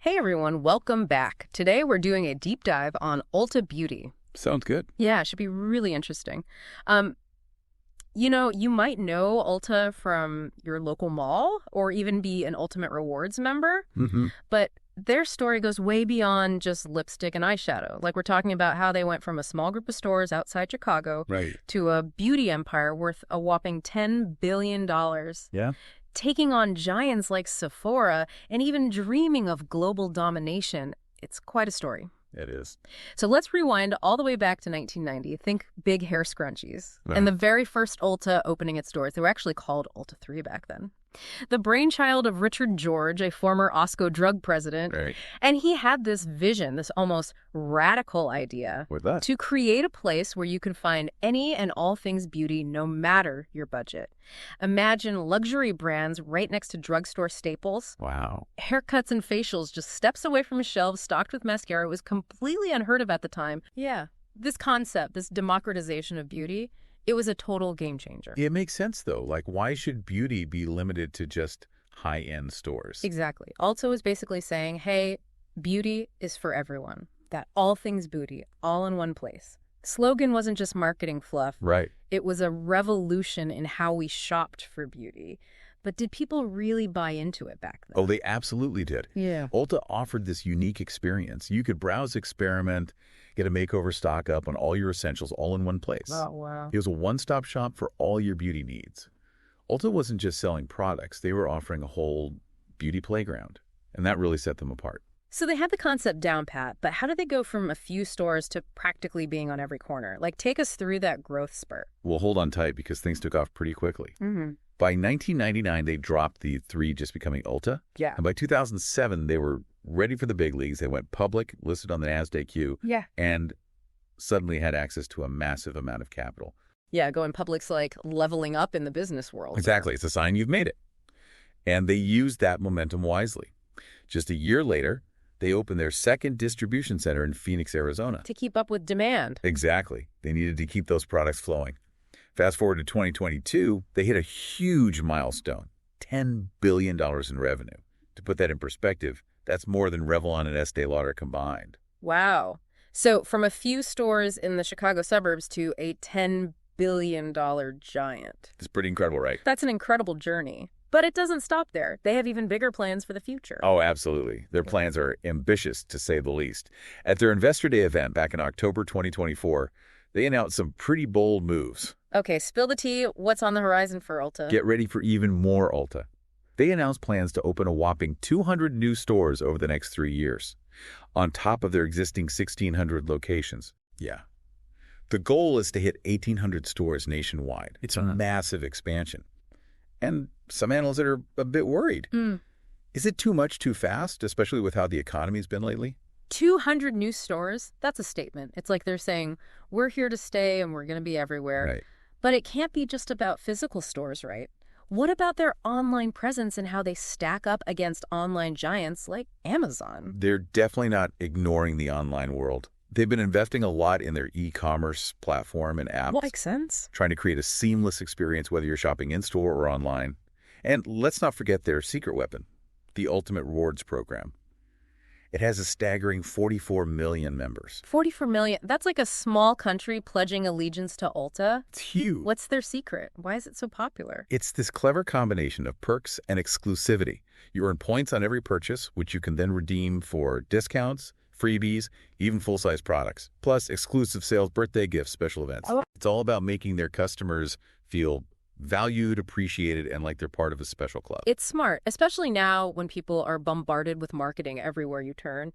Hey everyone, welcome back. Today we're doing a deep dive on Ulta Beauty. Sounds good. Yeah, it should be really interesting. You might know Ulta from your local mall or even be an Ultimate Rewards member, but their story goes way beyond just lipstick and eyeshadow. Like, we're talking about how they went from a small group of stores outside Chicago to a beauty empire worth a whopping $10 billion. Yeah. Taking on giants like Sephora and even dreaming of global domination. It's quite a story. It is. So let's rewind all the way back to 1990. Think big hair scrunchies. And the very first Ulta opening its doors. They were actually called Ulta 3 back then. The brainchild of Richard George, a former Osco drug president. Right. And he had this vision, this almost radical idea. With that? To create a place where you can find any and all things beauty, no matter your budget. Imagine luxury brands right next to drugstore staples. Wow. Haircuts and facials just steps away from shelves stocked with mascara. It was completely unheard of at the time. Yeah. This concept, this democratization of beauty, it was a total game changer. It makes sense, though. Like, why should beauty be limited to just high-end stores? Exactly. Ulta was basically saying, hey, beauty is for everyone. That all things beauty, all in one place. Slogan wasn't just marketing fluff. Right. It was a revolution in how we shopped for beauty. But did people really buy into it back then? Oh, they absolutely did. Yeah. Ulta offered this unique experience. You could browse, experiment, get a makeover, stock up on all your essentials all in one place. Oh, wow. It was a one-stop shop for all your beauty needs. Ulta wasn't just selling products. They were offering a whole beauty playground, and that really set them apart. So they had the concept down pat, but how did they go from a few stores to practically being on every corner? Like, take us through that growth spurt. Well, hold on tight because things took off pretty quickly. By 1999, they dropped the 3 just becoming Ulta. Yeah. And by 2007, they were ready for the big leagues. They went public, listed on the NASDAQ, and suddenly had access to a massive amount of capital. Yeah, going public's like leveling up in the business world. Exactly. It's a sign you've made it. And they used that momentum wisely. Just a year later, they opened their second distribution center in Phoenix, Arizona. To keep up with demand. Exactly. They needed to keep those products flowing. Fast forward to 2022, they hit a huge milestone, $10 billion in revenue. To put that in perspective, that's more than Revlon and Estee Lauder combined. Wow. So from a few stores in the Chicago suburbs to a $10 billion giant. It's pretty incredible, right? That's an incredible journey. But it doesn't stop there. They have even bigger plans for the future. Oh, absolutely. Their plans are ambitious, to say the least. At their Investor Day event back in October 2024, they announced some pretty bold moves. Okay, spill the tea. What's on the horizon for Ulta? Get ready for even more Ulta. They announced plans to open a whopping 200 new stores over the next 3 years, on top of their existing 1,600 locations. Yeah. The goal is to hit 1,800 stores nationwide. It's a massive expansion. And some analysts are a bit worried. Is it too much too fast, especially with how the economy's been lately? 200 new stores? That's a statement. It's like they're saying, we're here to stay and we're going to be everywhere. Right. But it can't be just about physical stores, right? What about their online presence and how they stack up against online giants like Amazon? They're definitely not ignoring the online world. They've been investing a lot in their e-commerce platform and apps. Well, makes sense. Trying to create a seamless experience whether you're shopping in-store or online. And let's not forget their secret weapon, the Ultimate Rewards program. It has a staggering 44 million members. 44 million. That's like a small country pledging allegiance to Ulta. It's huge. What's their secret? Why is it so popular? It's this clever combination of perks and exclusivity. You earn points on every purchase, which you can then redeem for discounts, freebies, even full-size products, plus exclusive sales, birthday gifts, special events. It's all about making their customers feel valued, appreciated, and like they're part of a special club. It's smart, especially now when people are bombarded with marketing everywhere you turn.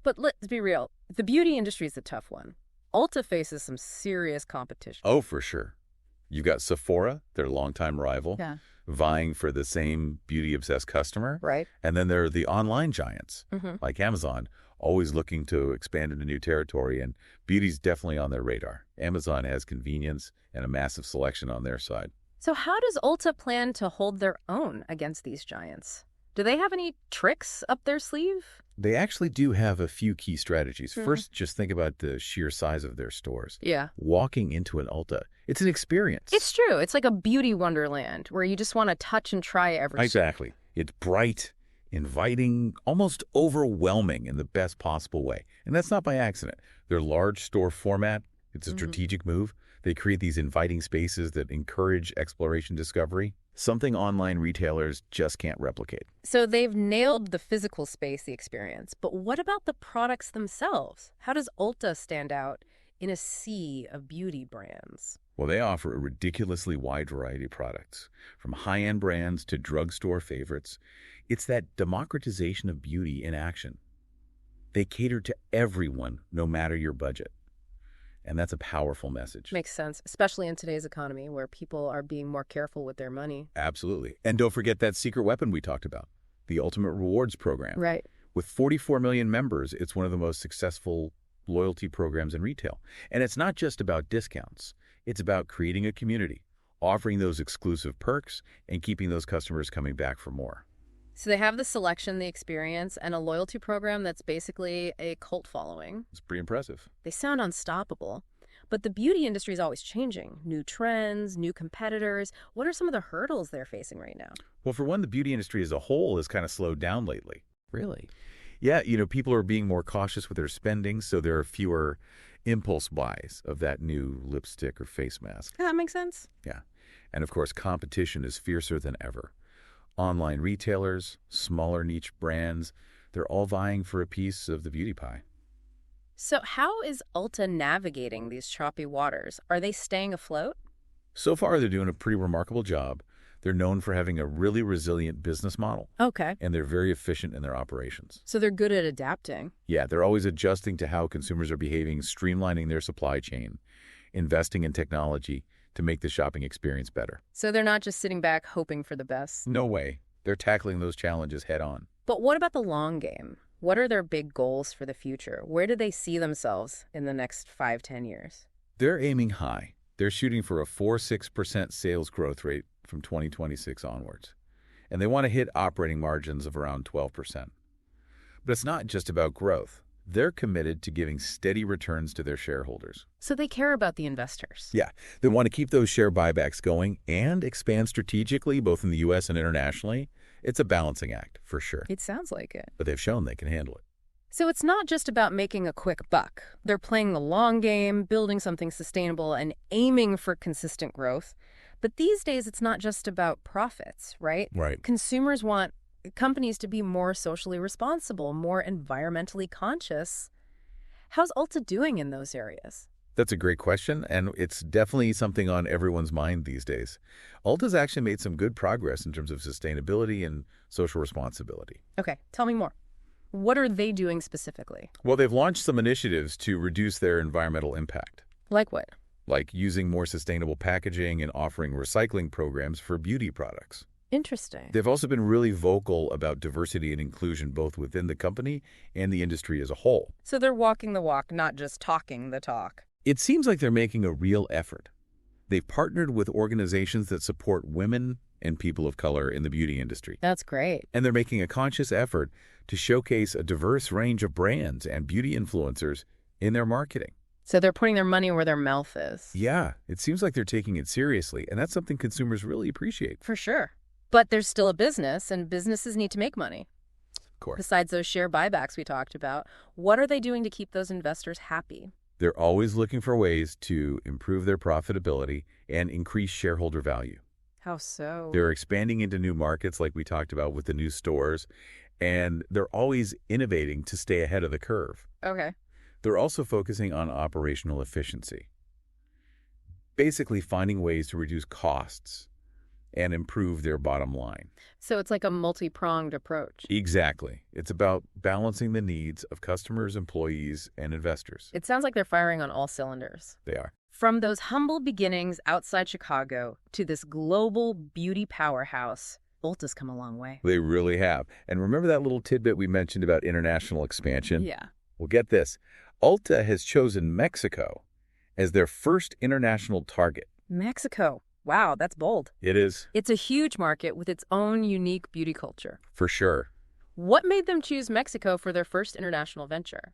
But let's be real, the beauty industry is a tough one. Ulta faces some serious competition. Oh, for sure. You've got Sephora, their longtime rival, vying for the same beauty-obsessed customer. Right. And then there are the online giants, like Amazon, always looking to expand into new territory, and beauty's definitely on their radar. Amazon has convenience and a massive selection on their side. So how does Ulta plan to hold their own against these giants? Do they have any tricks up their sleeve? They actually do have a few key strategies. First, just think about the sheer size of their stores. Yeah. Walking into an Ulta, it's an experience. It's true. It's like a beauty wonderland where you just want to touch and try everything. Exactly. It's bright, inviting, almost overwhelming in the best possible way. And that's not by accident. Their large store format, it's a strategic move. They create these inviting spaces that encourage exploration discovery, something online retailers just can't replicate. So they've nailed the physical space, the experience. But what about the products themselves? How does Ulta stand out in a sea of beauty brands? Well, they offer a ridiculously wide variety of products, from high-end brands to drugstore favorites. It's that democratization of beauty in action. They cater to everyone, no matter your budget. And that's a powerful message. Makes sense, especially in today's economy where people are being more careful with their money. Absolutely. And don't forget that secret weapon we talked about, the Ultimate Rewards program. Right. With 44 million members, it's one of the most successful loyalty programs in retail. And it's not just about discounts. It's about creating a community, offering those exclusive perks, and keeping those customers coming back for more. So they have the selection, the experience, and a loyalty program that's basically a cult following. It's pretty impressive. They sound unstoppable. But the beauty industry is always changing. New trends, new competitors. What are some of the hurdles they're facing right now? Well, for one, the beauty industry as a whole has kind of slowed down lately. Really? Yeah, people are being more cautious with their spending, so there are fewer impulse buys of that new lipstick or face mask. That makes sense. Yeah. And of course, competition is fiercer than ever. Online retailers, smaller niche brands, they're all vying for a piece of the beauty pie. So how is Ulta navigating these choppy waters? Are they staying afloat? So far, they're doing a pretty remarkable job. They're known for having a really resilient business model. Okay. And they're very efficient in their operations. So they're good at adapting. Yeah, they're always adjusting to how consumers are behaving, streamlining their supply chain, investing in technology to make the shopping experience better. So they're not just sitting back hoping for the best. No way. They're tackling those challenges head on. But what about the long game? What are their big goals for the future? Where do they see themselves in the next 5-10 years? They're aiming high. They're shooting for a 4-6% sales growth rate from 2026 onwards. And they want to hit operating margins of around 12%. But it's not just about growth. They're committed to giving steady returns to their shareholders. So they care about the investors. Yeah, they want to keep those share buybacks going and expand strategically, both in the U.S. and internationally. It's a balancing act, for sure. It sounds like it. But they've shown they can handle it. So it's not just about making a quick buck. They're playing the long game, building something sustainable, and aiming for consistent growth. But these days, it's not just about profits, right? Right. Consumers want companies to be more socially responsible, more environmentally conscious. How's Ulta doing in those areas? That's a great question, and it's definitely something on everyone's mind these days. Ulta's actually made some good progress in terms of sustainability and social responsibility. Okay, tell me more. What are they doing specifically? Well, they've launched some initiatives to reduce their environmental impact. Like what? Like using more sustainable packaging and offering recycling programs for beauty products. Interesting. They've also been really vocal about diversity and inclusion both within the company and the industry as a whole. So they're walking the walk, not just talking the talk. It seems like they're making a real effort. They've partnered with organizations that support women and people of color in the beauty industry. That's great. And they're making a conscious effort to showcase a diverse range of brands and beauty influencers in their marketing. So they're putting their money where their mouth is. Yeah, it seems like they're taking it seriously, and that's something consumers really appreciate. For sure. But there's still a business, and businesses need to make money. Of course. Besides those share buybacks we talked about, what are they doing to keep those investors happy? They're always looking for ways to improve their profitability and increase shareholder value. How so? They're expanding into new markets like we talked about with the new stores, and they're always innovating to stay ahead of the curve. Okay. They're also focusing on operational efficiency, basically finding ways to reduce costs and improve their bottom line. So it's like a multi-pronged approach. Exactly. It's about balancing the needs of customers, employees, and investors. It sounds like they're firing on all cylinders. They are. From those humble beginnings outside Chicago to this global beauty powerhouse, Ulta's come a long way. They really have. And remember that little tidbit we mentioned about international expansion? Yeah. Well, get this. Ulta has chosen Mexico as their first international target. Mexico. Wow, that's bold. It is. It's a huge market with its own unique beauty culture. For sure. What made them choose Mexico for their first international venture?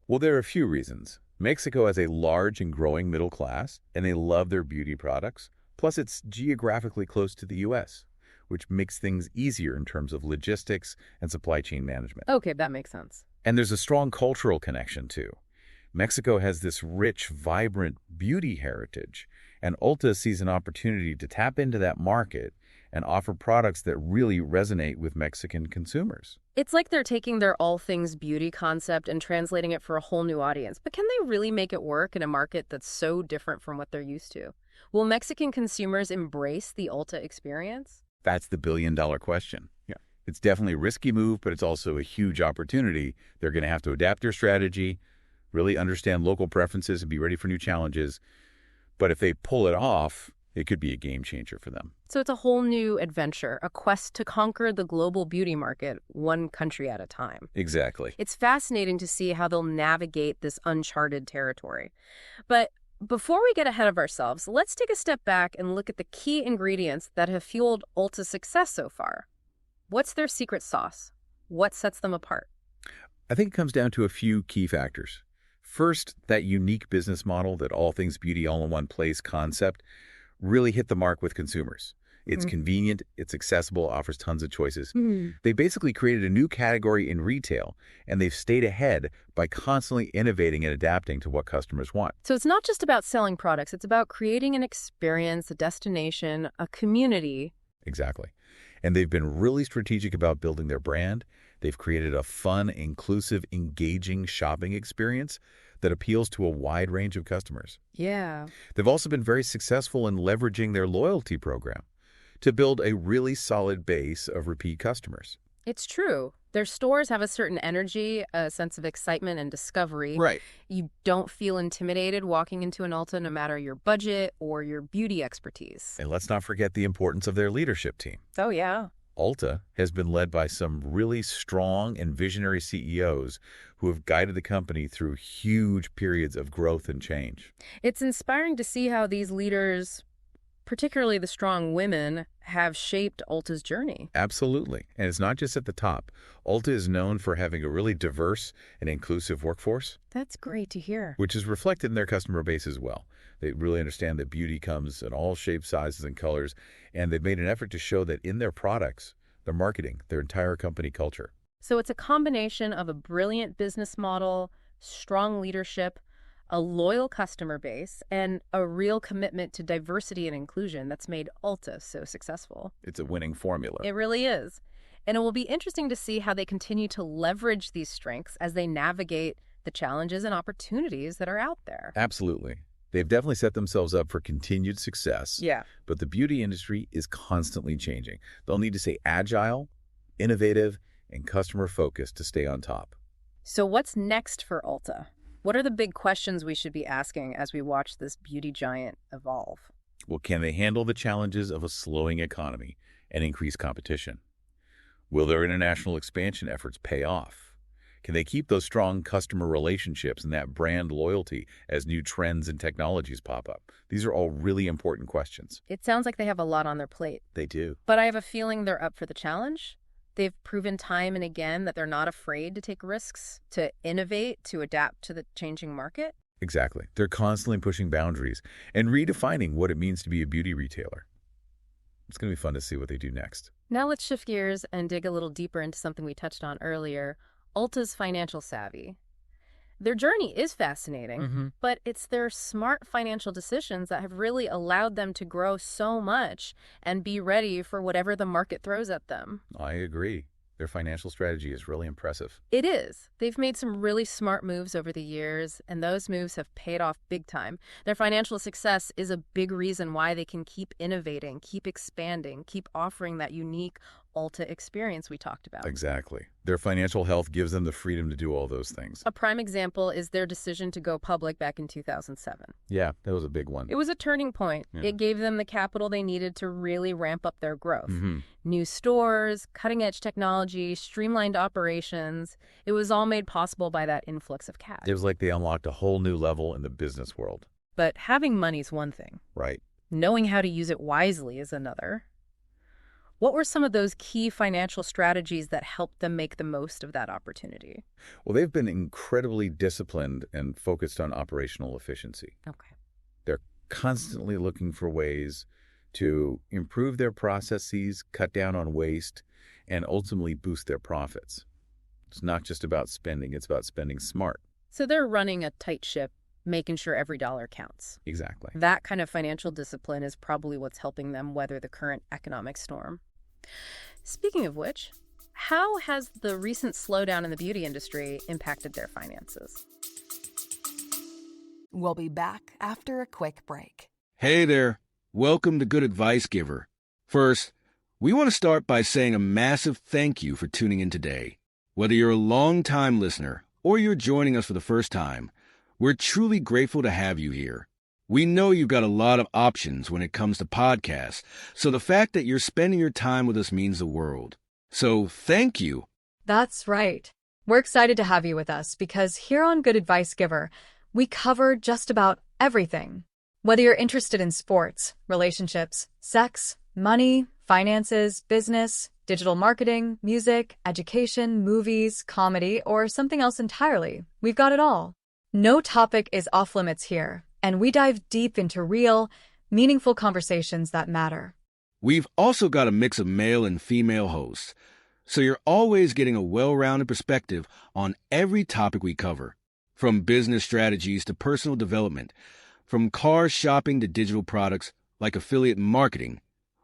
Well, there are a few reasons. Mexico has a large and growing middle class, and they love their beauty products. Plus, it's geographically close to the U.S., which makes things easier in terms of logistics and supply chain management. Okay, that makes sense. And there's a strong cultural connection, too. Mexico has this rich, vibrant beauty heritage, and Ulta sees an opportunity to tap into that market and offer products that really resonate with Mexican consumers. It's like they're taking their all things beauty concept and translating it for a whole new audience. But can they really make it work in a market that's so different from what they're used to? Will Mexican consumers embrace the Ulta experience? That's the billion-dollar question. Yeah. It's definitely a risky move, but it's also a huge opportunity. They're going to have to adapt their strategy, really understand local preferences, and be ready for new challenges. But if they pull it off, it could be a game changer for them. So it's a whole new adventure, a quest to conquer the global beauty market one country at a time. Exactly. It's fascinating to see how they'll navigate this uncharted territory. But before we get ahead of ourselves, let's take a step back and look at the key ingredients that have fueled Ulta's success so far. What's their secret sauce? What sets them apart? I think it comes down to a few key factors. First, that unique business model, that all things beauty all in one place concept, really hit the mark with consumers. It's convenient, it's accessible, offers tons of choices. They basically created a new category in retail, and they've stayed ahead by constantly innovating and adapting to what customers want. So it's not just about selling products, it's about creating an experience, a destination, a community. Exactly. And they've been really strategic about building their brand. They've created a fun, inclusive, engaging shopping experience that appeals to a wide range of customers. Yeah. They've also been very successful in leveraging their loyalty program to build a really solid base of repeat customers. It's true. Their stores have a certain energy, a sense of excitement and discovery. Right. You don't feel intimidated walking into an Ulta no matter your budget or your beauty expertise. And let's not forget the importance of their leadership team. Oh, yeah. Ulta has been led by some really strong and visionary CEOs who have guided the company through huge periods of growth and change. It's inspiring to see how these leaders, particularly the strong women, have shaped Ulta's journey. Absolutely. And it's not just at the top. Ulta is known for having a really diverse and inclusive workforce. That's great to hear. Which is reflected in their customer base as well. They really understand that beauty comes in all shapes, sizes, and colors, and they've made an effort to show that in their products, their marketing, their entire company culture. So it's a combination of a brilliant business model, strong leadership, a loyal customer base, and a real commitment to diversity and inclusion that's made Ulta so successful. It's a winning formula. It really is. And it will be interesting to see how they continue to leverage these strengths as they navigate the challenges and opportunities that are out there. Absolutely. They've definitely set themselves up for continued success. Yeah. But the beauty industry is constantly changing. They'll need to stay agile, innovative, and customer-focused to stay on top. So what's next for Ulta? What are the big questions we should be asking as we watch this beauty giant evolve? Well, can they handle the challenges of a slowing economy and increased competition? Will their international expansion efforts pay off? Can they keep those strong customer relationships and that brand loyalty as new trends and technologies pop up? These are all really important questions. It sounds like they have a lot on their plate. They do. But I have a feeling they're up for the challenge. They've proven time and again that they're not afraid to take risks, to innovate, to adapt to the changing market. Exactly. They're constantly pushing boundaries and redefining what it means to be a beauty retailer. It's going to be fun to see what they do next. Now let's shift gears and dig a little deeper into something we touched on earlier, Ulta's financial savvy. Their journey is fascinating, but it's their smart financial decisions that have really allowed them to grow so much and be ready for whatever the market throws at them. I agree. Their financial strategy is really impressive. It is. They've made some really smart moves over the years, and those moves have paid off big time. Their financial success is a big reason why they can keep innovating, keep expanding, keep offering that unique Ulta experience we talked about. Exactly. Their financial health gives them the freedom to do all those things. A prime example is their decision to go public back in 2007. Yeah, that was a big one. It was a turning point. Yeah. It gave them the capital they needed to really ramp up their growth. New stores, cutting-edge technology, streamlined operations. It was all made possible by that influx of cash. It was like they unlocked a whole new level in the business world. But having money's one thing. Right. Knowing how to use it wisely is another. What were some of those key financial strategies that helped them make the most of that opportunity? Well, they've been incredibly disciplined and focused on operational efficiency. Okay. They're constantly looking for ways to improve their processes, cut down on waste, and ultimately boost their profits. It's not just about spending, it's about spending smart. So they're running a tight ship, making sure every dollar counts. Exactly. That kind of financial discipline is probably what's helping them weather the current economic storm. Speaking of which, how has the recent slowdown in the beauty industry impacted their finances? We'll be back after a quick break. Hey there. Welcome to Good Advice Giver. First, we want to start by saying a massive thank you for tuning in today. Whether you're a long-time listener or you're joining us for the first time, we're truly grateful to have you here. We know you've got a lot of options when it comes to podcasts, so the fact that you're spending your time with us means the world. So thank you. That's right. We're excited to have you with us because here on Good Advice Giver, we cover just about everything. Whether you're interested in sports, relationships, sex, money, finances, business, digital marketing, music, education, movies, comedy, or something else entirely, we've got it all. No topic is off limits here, and we dive deep into real, meaningful conversations that matter. We've also got a mix of male and female hosts, so you're always getting a well-rounded perspective on every topic we cover. From business strategies to personal development, from car shopping to digital products like affiliate marketing,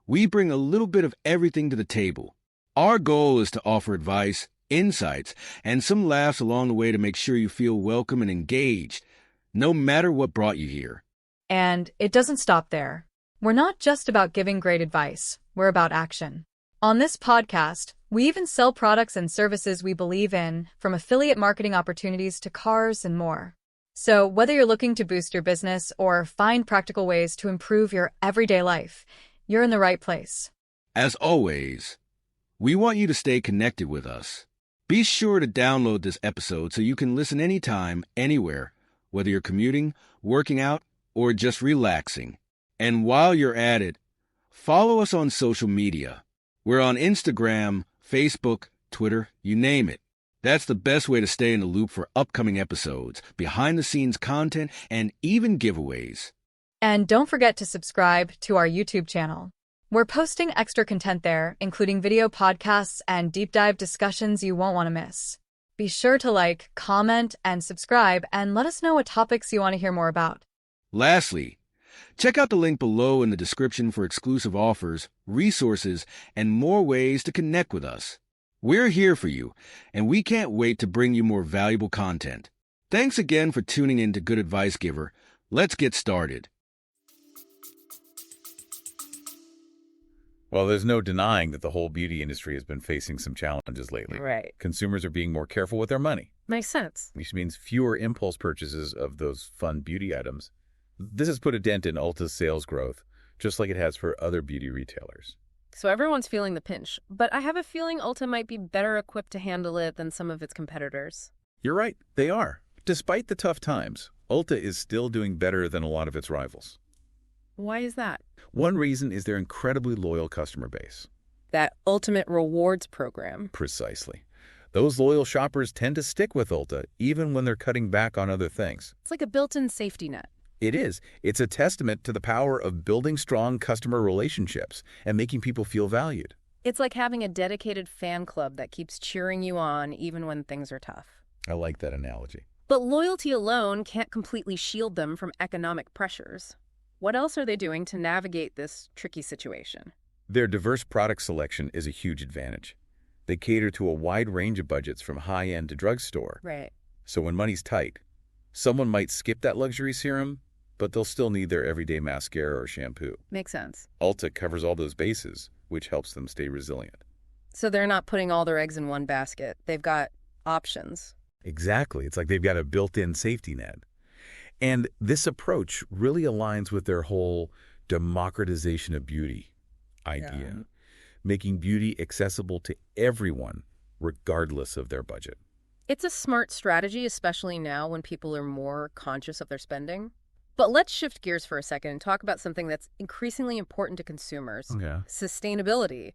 we bring a little bit of everything to the table. Our goal is to offer advice, insights, and some laughs along the way to make sure you feel welcome and engaged, no matter what brought you here. And it doesn't stop there. We're not just about giving great advice, we're about action. On this podcast, we even sell products and services we believe in, from affiliate marketing opportunities to cars and more. So whether you're looking to boost your business or find practical ways to improve your everyday life, you're in the right place. As always, we want you to stay connected with us. Be sure to download this episode so you can listen anytime, anywhere, whether you're commuting, working out, or just relaxing. And while you're at it, follow us on social media. We're on Instagram, Facebook, Twitter, you name it. That's the best way to stay in the loop for upcoming episodes, behind-the-scenes content, and even giveaways. And don't forget to subscribe to our YouTube channel. We're posting extra content there, including video podcasts and deep dive discussions you won't want to miss. Be sure to like, comment, and subscribe, and let us know what topics you want to hear more about. Lastly, check out the link below in the description for exclusive offers, resources, and more ways to connect with us. We're here for you, and we can't wait to bring you more valuable content. Thanks again for tuning in to Good Advice Giver. Let's get started. Well, there's no denying that the whole beauty industry has been facing some challenges lately. Right. Consumers are being more careful with their money, Makes sense. which means fewer impulse purchases of those fun beauty items. This has put a dent in Ulta's sales growth, just like it has for other beauty retailers. So everyone's feeling the pinch, but I have a feeling Ulta might be better equipped to handle it than some of its competitors. You're right, they are. Despite the tough times, Ulta is still doing better than a lot of its rivals. Why is that? One reason is their incredibly loyal customer base. That ultimate rewards program. Precisely. Those loyal shoppers tend to stick with Ulta even when they're cutting back on other things. It's like a built-in safety net. It is. It's a testament to the power of building strong customer relationships and making people feel valued. It's like having a dedicated fan club that keeps cheering you on even when things are tough. I like that analogy. But loyalty alone can't completely shield them from economic pressures. What else are they doing to navigate this tricky situation? Their diverse product selection is a huge advantage. They cater to a wide range of budgets from high-end to drugstore. Right. So when money's tight, someone might skip that luxury serum, but they'll still need their everyday mascara or shampoo. Makes sense. Ulta covers all those bases, which helps them stay resilient. So they're not putting all their eggs in one basket. They've got options. Exactly. It's like they've got a built-in safety net. And this approach really aligns with their whole democratization of beauty idea, making beauty accessible to everyone, regardless of their budget. It's a smart strategy, especially now when people are more conscious of their spending. But let's shift gears for a second and talk about something that's increasingly important to consumers. Okay. Sustainability.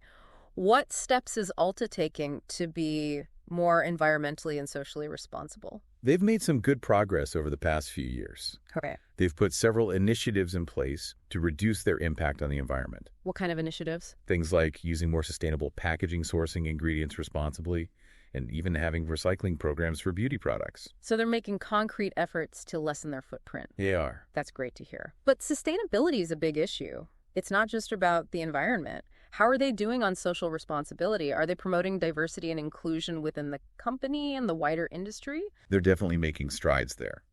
What steps is Ulta taking to be more environmentally and socially responsible. They've made some good progress over the past few years. Okay. They've put several initiatives in place to reduce their impact on the environment. What kind of initiatives? Things like using more sustainable packaging, sourcing ingredients responsibly, and even having recycling programs for beauty products. So they're making concrete efforts to lessen their footprint. They are. That's great to hear. But sustainability is a big issue. It's not just about the environment. How are they doing on social responsibility? Are they promoting diversity and inclusion within the company and the wider industry? They're definitely making strides there.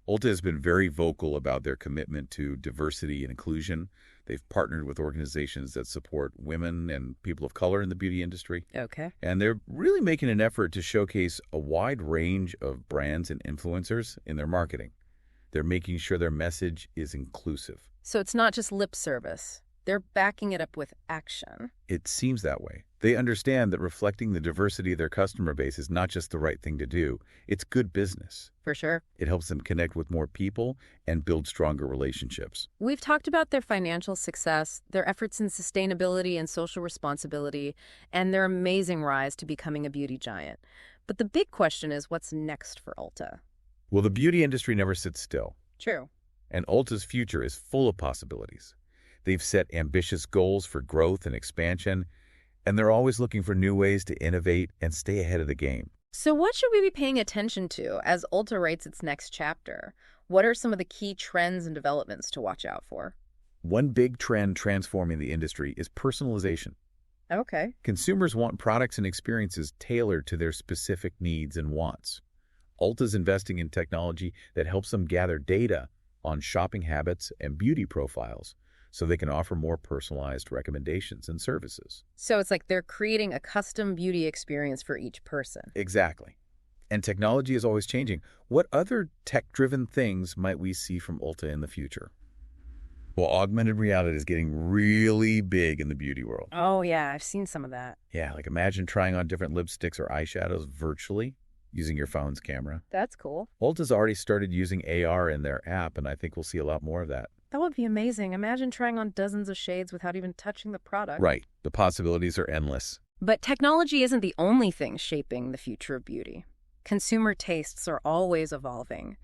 Ulta has been very vocal about their commitment to diversity and inclusion. They've partnered with organizations that support women and people of color in the beauty industry. Okay. And they're really making an effort to showcase a wide range of brands and influencers in their marketing. They're making sure their message is inclusive. So it's not just lip service. They're backing it up with action. It seems that way. They understand that reflecting the diversity of their customer base is not just the right thing to do. It's good business. For sure. It helps them connect with more people and build stronger relationships. We've talked about their financial success, their efforts in sustainability and social responsibility, and their amazing rise to becoming a beauty giant. But the big question is, what's next for Ulta? Well, the beauty industry never sits still. True. And Ulta's future is full of possibilities. They've set ambitious goals for growth and expansion, and they're always looking for new ways to innovate and stay ahead of the game. So what should we be paying attention to as Ulta writes its next chapter? What are some of the key trends and developments to watch out for? One big trend transforming the industry is personalization. Okay. Consumers want products and experiences tailored to their specific needs and wants. Ulta's investing in technology that helps them gather data on shopping habits and beauty profiles, so they can offer more personalized recommendations and services. So it's like they're creating a custom beauty experience for each person. Exactly. And technology is always changing. What other tech-driven things might we see from Ulta in the future? Well, augmented reality is getting really big in the beauty world. Oh, yeah, I've seen some of that. Yeah, like imagine trying on different lipsticks or eyeshadows virtually using your phone's camera. That's cool. Ulta's already started using AR in their app, and I think we'll see a lot more of that. That would be amazing. Imagine trying on dozens of shades without even touching the product. Right. The possibilities are endless. But technology isn't the only thing shaping the future of beauty. Consumer tastes are always evolving.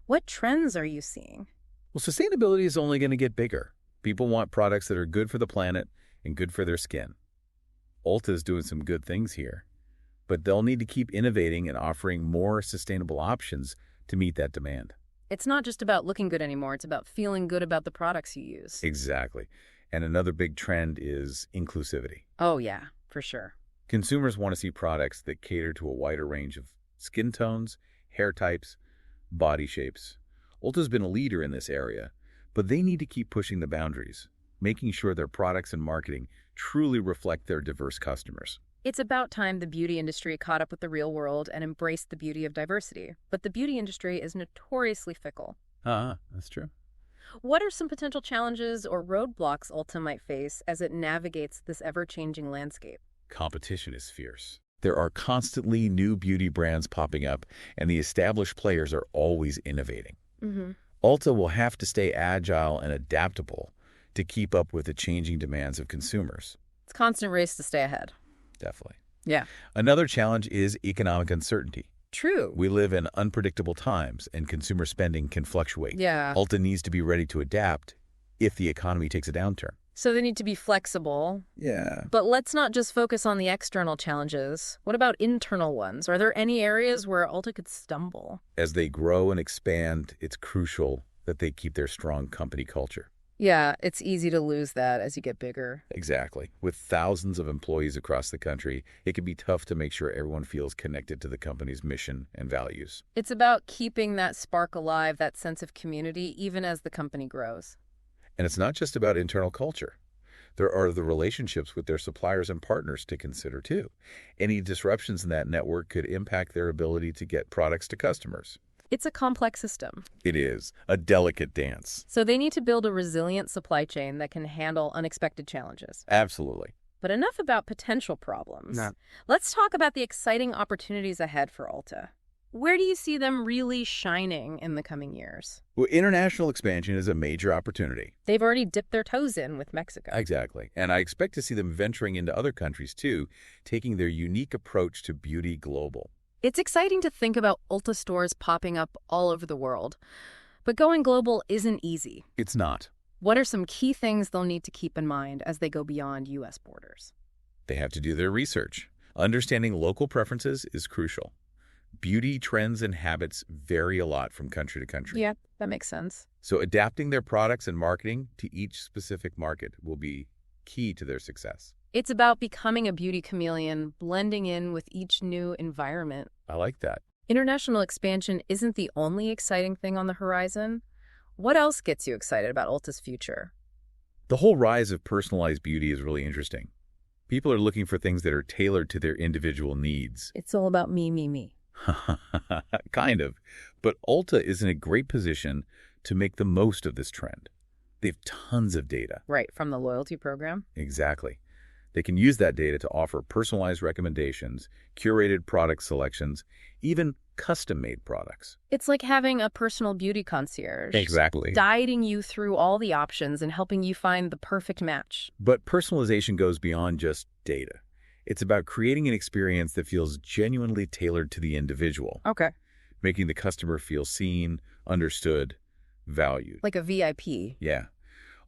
What trends are you seeing? Well, sustainability is only going to get bigger. People want products that are good for the planet and good for their skin. Ulta is doing some good things here, but they'll need to keep innovating and offering more sustainable options to meet that demand. It's not just about looking good anymore. It's about feeling good about the products you use. Exactly. And another big trend is inclusivity. Oh, yeah, for sure. Consumers want to see products that cater to a wider range of skin tones, hair types, body shapes. Ulta's been a leader in this area, but they need to keep pushing the boundaries, making sure their products and marketing truly reflect their diverse customers. It's about time the beauty industry caught up with the real world and embraced the beauty of diversity. But the beauty industry is notoriously fickle. That's true. What are some potential challenges or roadblocks Ulta might face as it navigates this ever-changing landscape? Competition is fierce. There are constantly new beauty brands popping up, and the established players are always innovating. Ulta will have to stay agile and adaptable to keep up with the changing demands of consumers. It's a constant race to stay ahead. Definitely. Yeah. Another challenge is economic uncertainty. True. We live in unpredictable times, and consumer spending can fluctuate. Yeah. Ulta needs to be ready to adapt if the economy takes a downturn. So they need to be flexible. Yeah. But let's not just focus on the external challenges. What about internal ones? Are there any areas where Ulta could stumble? As they grow and expand, it's crucial that they keep their strong company culture. Yeah, it's easy to lose that as you get bigger. Exactly. With thousands of employees across the country, it can be tough to make sure everyone feels connected to the company's mission and values. It's about keeping that spark alive, that sense of community, even as the company grows. And it's not just about internal culture. There are the relationships with their suppliers and partners to consider, too. Any disruptions in that network could impact their ability to get products to customers. It's a complex system. It is a delicate dance. So they need to build a resilient supply chain that can handle unexpected challenges. Absolutely. But enough about potential problems. No. Let's talk about the exciting opportunities ahead for Ulta. where do you see them really shining in the coming years? Well, international expansion is a major opportunity. They've already dipped their toes in with Mexico. Exactly. And I expect to see them venturing into other countries too, taking their unique approach to beauty global. It's exciting to think about Ulta stores popping up all over the world. But going global isn't easy. It's not. What are some key things they'll need to keep in mind as they go beyond U.S. borders? They have to do their research. Understanding local preferences is crucial. Beauty trends and habits vary a lot from country to country. Yeah, that makes sense. So adapting their products and marketing to each specific market will be key to their success. It's about becoming a beauty chameleon, blending in with each new environment. I like that. International expansion isn't the only exciting thing on the horizon. What else gets you excited about Ulta's future? The whole rise of personalized beauty is really interesting. People are looking for things that are tailored to their individual needs. It's all about me, me, me. Kind of. But Ulta is in a great position to make the most of this trend. They have tons of data. Right, from the loyalty program? Exactly. They can use that data to offer personalized recommendations, curated product selections, even custom-made products. It's like having a personal beauty concierge. Exactly. Guiding you through all the options and helping you find the perfect match. But personalization goes beyond just data. It's about creating an experience that feels genuinely tailored to the individual. Okay. Making the customer feel seen, understood, valued. Like a VIP. Yeah.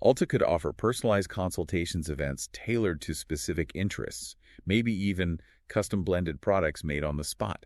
Ulta could offer personalized consultations events tailored to specific interests, maybe even custom blended products made on the spot.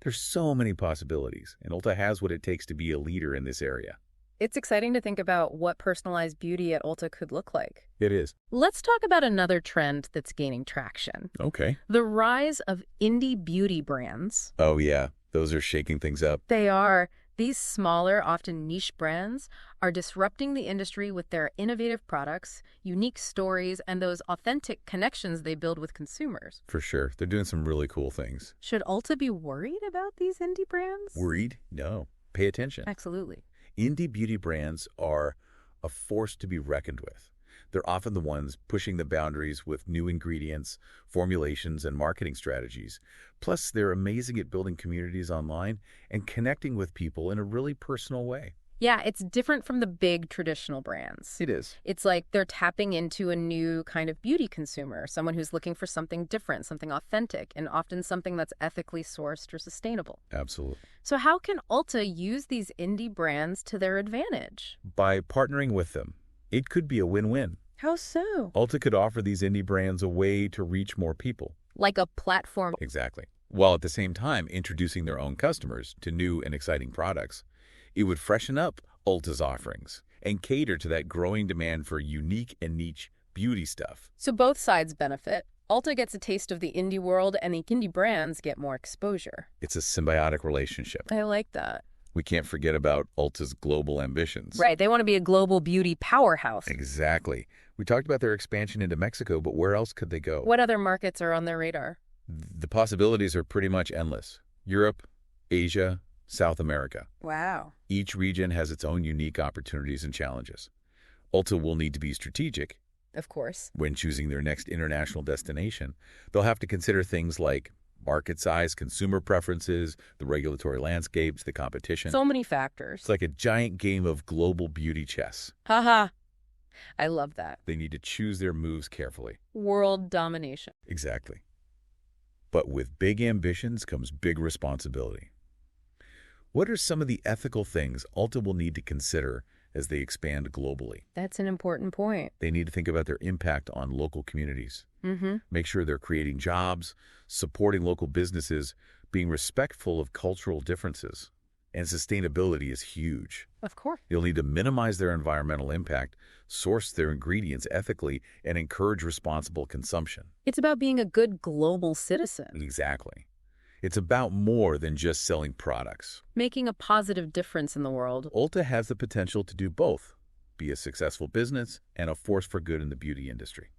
There's so many possibilities, and Ulta has what it takes to be a leader in this area. It's exciting to think about what personalized beauty at Ulta could look like. It is. Let's talk about another trend that's gaining traction. Okay. The rise of indie beauty brands. Oh, yeah. Those are shaking things up. They are. These smaller, often niche brands are disrupting the industry with their innovative products, unique stories, and those authentic connections they build with consumers. For sure. They're doing some really cool things. Should Ulta be worried about these indie brands? Worried? No. Pay attention. Absolutely. Indie beauty brands are a force to be reckoned with. They're often the ones pushing the boundaries with new ingredients, formulations, and marketing strategies. Plus, they're amazing at building communities online and connecting with people in a really personal way. Yeah, it's different from the big traditional brands. It is. It's like they're tapping into a new kind of beauty consumer, someone who's looking for something different, something authentic, and often something that's ethically sourced or sustainable. Absolutely. So how can Ulta use these indie brands to their advantage? By partnering with them, it could be a win-win. How so? Ulta could offer these indie brands a way to reach more people. Like a platform. Exactly. While at the same time introducing their own customers to new and exciting products. It would freshen up Ulta's offerings and cater to that growing demand for unique and niche beauty stuff. So both sides benefit. Ulta gets a taste of the indie world, and the indie brands get more exposure. It's a symbiotic relationship. I like that. We can't forget about Ulta's global ambitions. Right. They want to be a global beauty powerhouse. Exactly. We talked about their expansion into Mexico, but where else could they go? What other markets are on their radar? The possibilities are pretty much endless. Europe, Asia, South America. Wow. Each region has its own unique opportunities and challenges. Ulta will need to be strategic. Of course. When choosing their next international destination, they'll have to consider things like market size, consumer preferences, the regulatory landscapes, the competition. So many factors. It's like a giant game of global beauty chess. Haha. I love that. They need to choose their moves carefully. World domination. Exactly. But with big ambitions comes big responsibility. What are some of the ethical things Ulta will need to consider as they expand globally? That's an important point. They need to think about their impact on local communities. Make sure they're creating jobs, supporting local businesses, being respectful of cultural differences. And sustainability is huge. Of course. They'll need to minimize their environmental impact, source their ingredients ethically, and encourage responsible consumption. It's about being a good global citizen. Exactly. It's about more than just selling products. Making a positive difference in the world. Ulta has the potential to do both, be a successful business and a force for good in the beauty industry.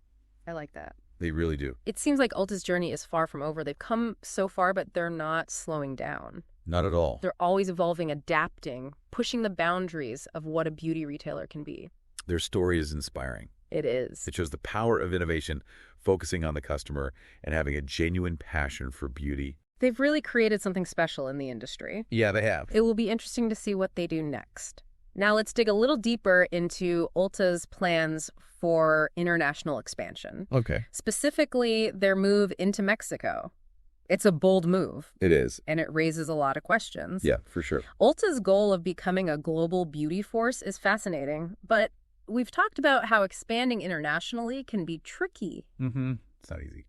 I like that. They really do. It seems like Ulta's journey is far from over. They've come so far, but they're not slowing down. Not at all. They're always evolving, adapting, pushing the boundaries of what a beauty retailer can be. Their story is inspiring. It is. It shows the power of innovation, focusing on the customer, and having a genuine passion for beauty. They've really created something special in the industry. Yeah, they have. It will be interesting to see what they do next. Now let's dig a little deeper into Ulta's plans for international expansion. Okay. Specifically, their move into Mexico. It's a bold move. It is. And it raises a lot of questions. Yeah, for sure. Ulta's goal of becoming a global beauty force is fascinating, but we've talked about how expanding internationally can be tricky. It's not easy.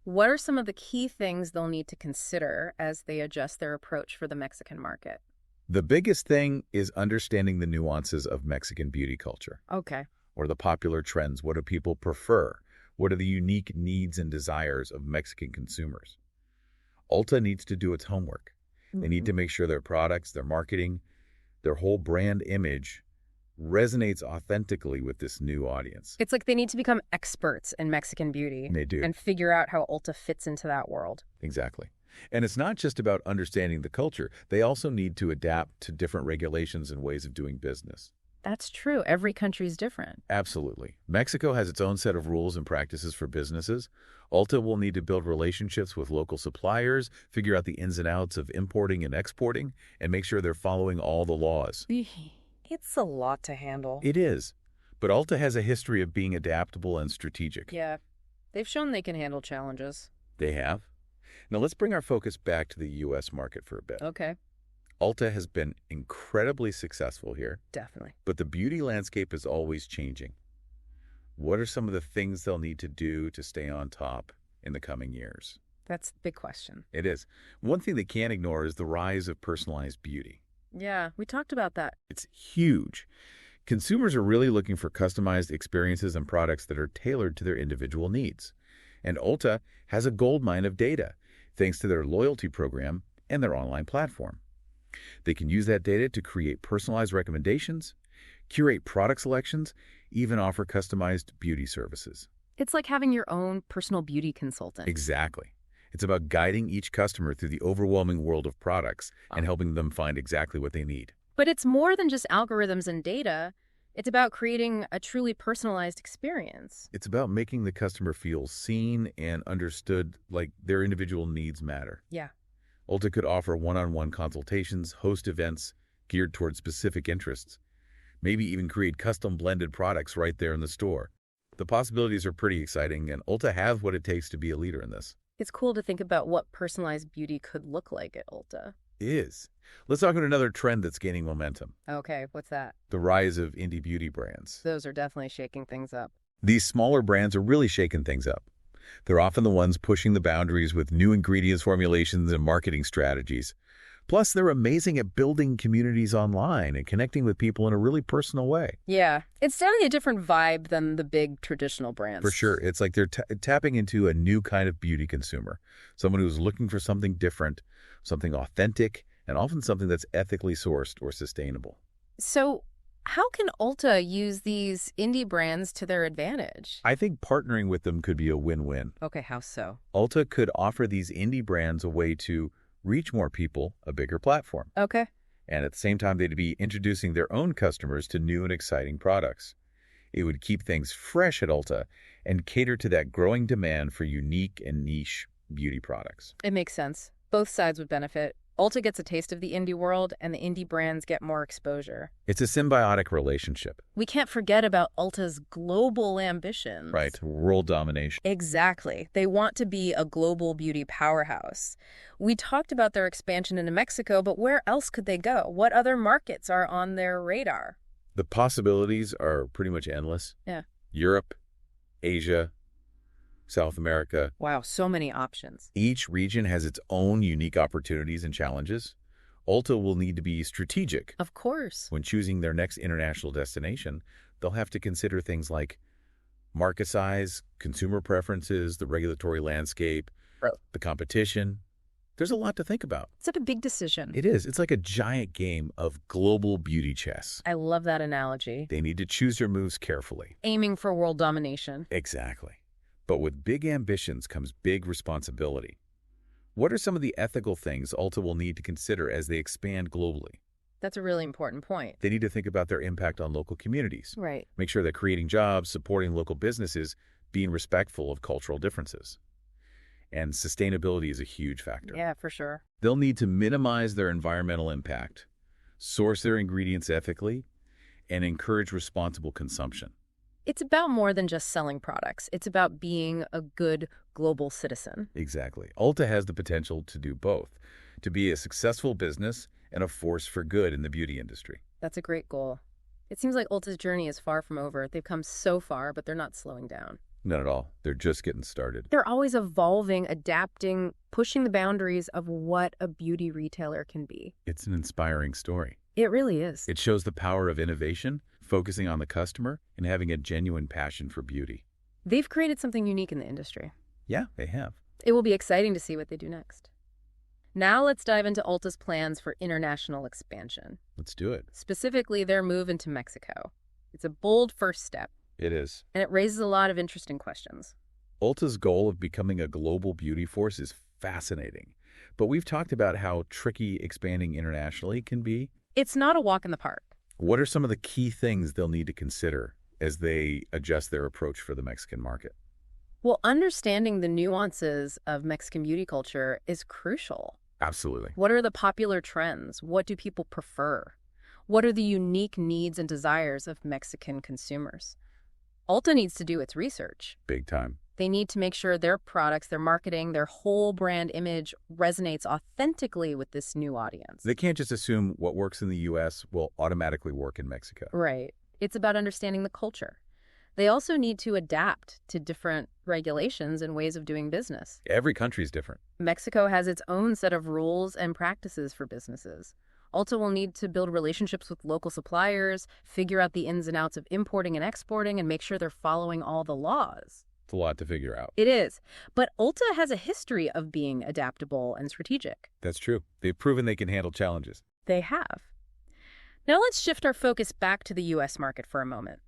What are some of the key things they'll need to consider as they adjust their approach for the Mexican market? The biggest thing is understanding the nuances of Mexican beauty culture. Okay. Or the popular trends. What do people prefer? What are the unique needs and desires of Mexican consumers? Ulta needs to do its homework. They need to make sure their products, their marketing, their whole brand image resonates authentically with this new audience. It's like they need to become experts in Mexican beauty. They do. And figure out how Ulta fits into that world. Exactly. And it's not just about understanding the culture. They also need to adapt to different regulations and ways of doing business. That's true. Every country's different. Absolutely. Mexico has its own set of rules and practices for businesses. Ulta will need to build relationships with local suppliers, figure out the ins and outs of importing and exporting, and make sure they're following all the laws. It's a lot to handle. It is. But Ulta has a history of being adaptable and strategic. Yeah. They've shown they can handle challenges. They have. Now let's bring our focus back to the U.S. market for a bit. Okay. Ulta has been incredibly successful here. Definitely. But the beauty landscape is always changing. What are some of the things they'll need to do to stay on top in the coming years? That's the big question. It is. One thing they can't ignore is the rise of personalized beauty. Yeah, we talked about that. It's huge. Consumers are really looking for customized experiences and products that are tailored to their individual needs. And Ulta has a goldmine of data, thanks to their loyalty program and their online platform. They can use that data to create personalized recommendations, curate product selections, even offer customized beauty services. It's like having your own personal beauty consultant. Exactly. It's about guiding each customer through the overwhelming world of products and helping them find exactly what they need. But it's more than just algorithms and data. It's about creating a truly personalized experience. It's about making the customer feel seen and understood, like their individual needs matter. Yeah. Ulta could offer one-on-one consultations, host events geared towards specific interests, maybe even create custom blended products right there in the store. The possibilities are pretty exciting, and Ulta has what it takes to be a leader in this. It's cool to think about what personalized beauty could look like at Ulta. It is. Let's talk about another trend that's gaining momentum. Okay, what's that? The rise of indie beauty brands. Those are definitely shaking things up. These smaller brands are really shaking things up. They're often the ones pushing the boundaries with new ingredients, formulations, and marketing strategies. Plus, they're amazing at building communities online and connecting with people in a really personal way. Yeah, it's definitely a different vibe than the big traditional brands. For sure. It's like they're tapping into a new kind of beauty consumer, someone who's looking for something different, something authentic, and often something that's ethically sourced or sustainable. So how can Ulta use these indie brands to their advantage? I think partnering with them could be a win-win. Okay, how so? Ulta could offer these indie brands a way to reach more people, a bigger platform. Okay. And at the same time, they'd be introducing their own customers to new and exciting products. It would keep things fresh at Ulta and cater to that growing demand for unique and niche beauty products. It makes sense. Both sides would benefit. Ulta gets a taste of the indie world, and the indie brands get more exposure. It's a symbiotic relationship. We can't forget about Ulta's global ambitions. Right, world domination. Exactly. They want to be a global beauty powerhouse. We talked about their expansion into Mexico, but where else could they go? What other markets are on their radar? The possibilities are pretty much endless. Yeah. Europe, Asia, South America. Wow, so many options. Each region has its own unique opportunities and challenges. Ulta will need to be strategic. Of course. When choosing their next international destination, they'll have to consider things like market size, consumer preferences, the regulatory landscape, the competition. There's a lot to think about. It's a big decision. It is. It's like a giant game of global beauty chess. I love that analogy. They need to choose their moves carefully. Aiming for world domination. Exactly. But with big ambitions comes big responsibility. What are some of the ethical things Ulta will need to consider as they expand globally? That's a really important point. They need to think about their impact on local communities. Right. Make sure they're creating jobs, supporting local businesses, being respectful of cultural differences. And sustainability is a huge factor. Yeah, for sure. They'll need to minimize their environmental impact, source their ingredients ethically, and encourage responsible consumption. It's about more than just selling products. It's about being a good global citizen. Exactly. Ulta has the potential to do both, to be a successful business and a force for good in the beauty industry. That's a great goal. It seems like Ulta's journey is far from over. They've come so far, but they're not slowing down. Not at all. They're just getting started. They're always evolving, adapting, pushing the boundaries of what a beauty retailer can be. It's an inspiring story. It really is. It shows the power of innovation, focusing on the customer, and having a genuine passion for beauty. They've created something unique in the industry. Yeah, they have. It will be exciting to see what they do next. Now let's dive into Ulta's plans for international expansion. Let's do it. Specifically, their move into Mexico. It's a bold first step, It is. and it raises a lot of interesting questions. Ulta's goal of becoming a global beauty force is fascinating, but we've talked about how tricky expanding internationally can be. It's not a walk in the park. What are some of the key things they'll need to consider as they adjust their approach for the Mexican market? Well, understanding the nuances of Mexican beauty culture is crucial. Absolutely. What are the popular trends? What do people prefer? What are the unique needs and desires of Mexican consumers? Ulta needs to do its research. Big time. They need to make sure their products, their marketing, their whole brand image resonates authentically with this new audience. They can't just assume what works in the U.S. will automatically work in Mexico. Right. It's about understanding the culture. They also need to adapt to different regulations and ways of doing business. Every country is different. Mexico has its own set of rules and practices for businesses. Ulta will need to build relationships with local suppliers, figure out the ins and outs of importing and exporting, and make sure they're following all the laws. It's a lot to figure out. It is. But Ulta has a history of being adaptable and strategic. That's true. They've proven they can handle challenges. They have. Now let's shift our focus back to the U.S. market for a moment.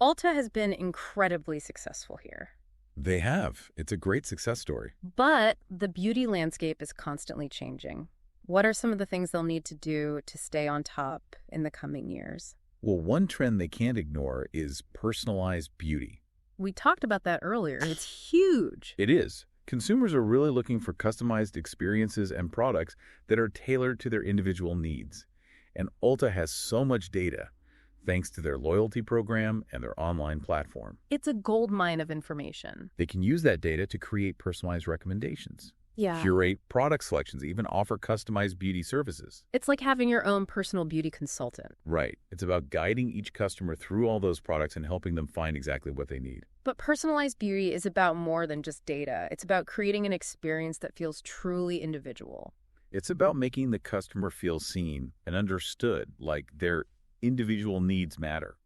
Ulta has been incredibly successful here. They have. It's a great success story. But the beauty landscape is constantly changing. What are some of the things they'll need to do to stay on top in the coming years? Well, one trend they can't ignore is personalized beauty. We talked about that earlier. It's huge. It is. Consumers are really looking for customized experiences and products that are tailored to their individual needs. And Ulta has so much data, thanks to their loyalty program and their online platform. It's a goldmine of information. They can use that data to create personalized recommendations, Yeah. curate product selections, even offer customized beauty services. It's like having your own personal beauty consultant. Right. It's about guiding each customer through all those products and helping them find exactly what they need. But personalized beauty is about more than just data. It's about creating an experience that feels truly individual. It's about making the customer feel seen and understood, like their individual needs matter,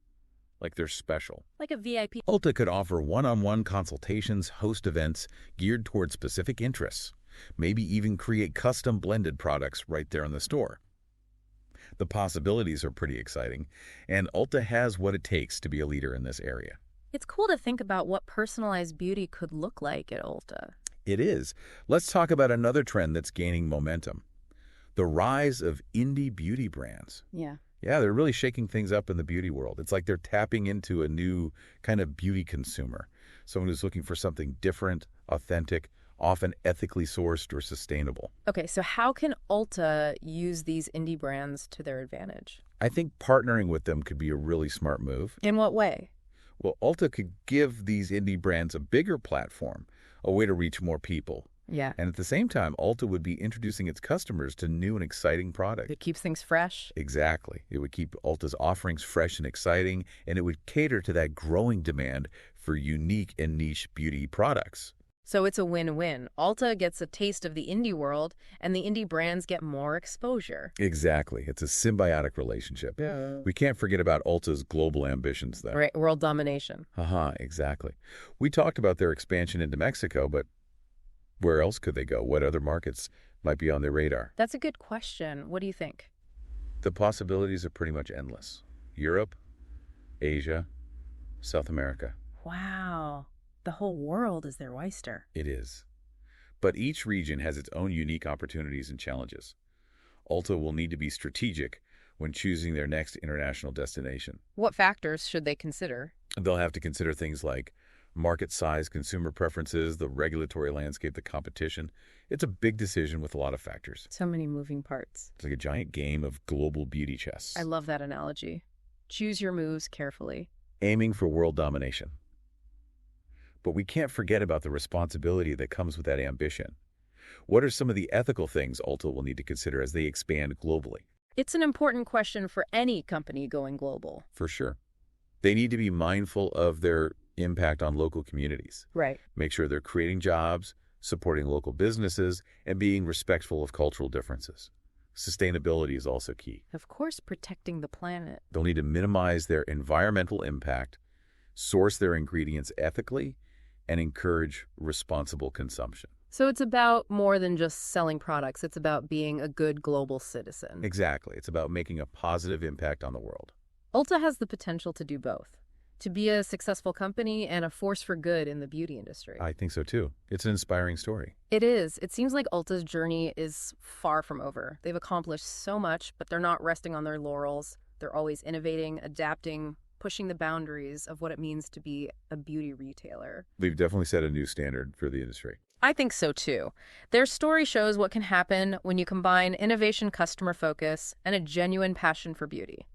like they're special. Like a VIP. Ulta could offer one-on-one consultations, host events geared towards specific interests, maybe even create custom blended products right there in the store. The possibilities are pretty exciting, and Ulta has what it takes to be a leader in this area. It's cool to think about what personalized beauty could look like at Ulta. It is. Let's talk about another trend that's gaining momentum: the rise of indie beauty brands. Yeah. Yeah, they're really shaking things up in the beauty world. It's like they're tapping into a new kind of beauty consumer, someone who's looking for something different, authentic, often ethically sourced or sustainable. Okay, so how can Ulta use these indie brands to their advantage? I think partnering with them could be a really smart move. In what way? Well, Ulta could give these indie brands a bigger platform, a way to reach more people. Yeah. And at the same time, Ulta would be introducing its customers to new and exciting products. It keeps things fresh. Exactly. It would keep Ulta's offerings fresh and exciting, and it would cater to that growing demand for unique and niche beauty products. So it's a win-win. Ulta gets a taste of the indie world, and the indie brands get more exposure. Exactly. It's a symbiotic relationship. Yeah. We can't forget about Ulta's global ambitions, though. Right, world domination. Exactly. We talked about their expansion into Mexico, but where else could they go? What other markets might be on their radar? That's a good question. What do you think? The possibilities are pretty much endless. Europe, Asia, South America. Wow. The whole world is their oyster. It is. But each region has its own unique opportunities and challenges. Ulta will need to be strategic when choosing their next international destination. What factors should they consider? They'll have to consider things like Market size, consumer preferences, the regulatory landscape, the competition. It's a big decision with a lot of factors. So many moving parts. It's like a giant game of global beauty chess. I love that analogy. Choose your moves carefully. Aiming for world domination. But we can't forget about the responsibility that comes with that ambition. What are some of the ethical things Ulta will need to consider as they expand globally? It's an important question for any company going global. For sure. They need to be mindful of their impact on local communities. Right. Make sure they're creating jobs, supporting local businesses, and being respectful of cultural differences. Sustainability is also key. Of course, protecting the planet. They'll need to minimize their environmental impact, source their ingredients ethically, and encourage responsible consumption. So it's about more than just selling products. It's about being a good global citizen. Exactly. It's about making a positive impact on the world. Ulta has the potential to do both, to be a successful company and a force for good in the beauty industry. I think so too. It's an inspiring story. It is. It seems like Ulta's journey is far from over. They've accomplished so much, but they're not resting on their laurels. They're always innovating, adapting, pushing the boundaries of what it means to be a beauty retailer. They've definitely set a new standard for the industry. I think so too. Their story shows what can happen when you combine innovation, customer focus, and a genuine passion for beauty.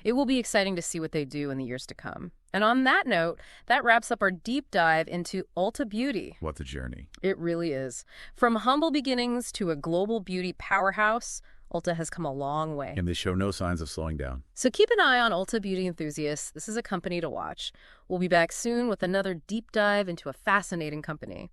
It will be exciting to see what they do in the years to come. And on that note, that wraps up our deep dive into Ulta Beauty. What a journey. It really is. From humble beginnings to a global beauty powerhouse, Ulta has come a long way. And they show no signs of slowing down. So keep an eye on Ulta Beauty enthusiasts. This is a company to watch. We'll be back soon with another deep dive into a fascinating company.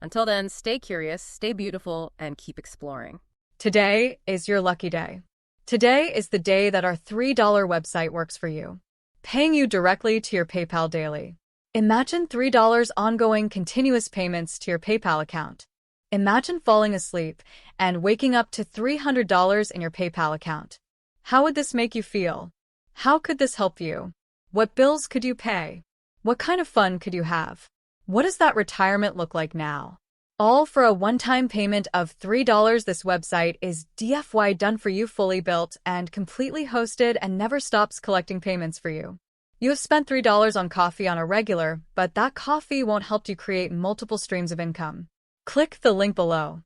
Until then, stay curious, stay beautiful, and keep exploring. Today is your lucky day. Today is the day that our $3 website works for you, paying you directly to your PayPal daily. Imagine $3 ongoing continuous payments to your PayPal account. Imagine falling asleep and waking up to $300 in your PayPal account. How would this make you feel? How could this help you? What bills could you pay? What kind of fun could you have? What does that retirement look like now? All for a one-time payment of $3. This website is DFY done for you, fully built and completely hosted, and never stops collecting payments for you. You have spent $3 on coffee on a regular, but that coffee won't help you create multiple streams of income. Click the link below.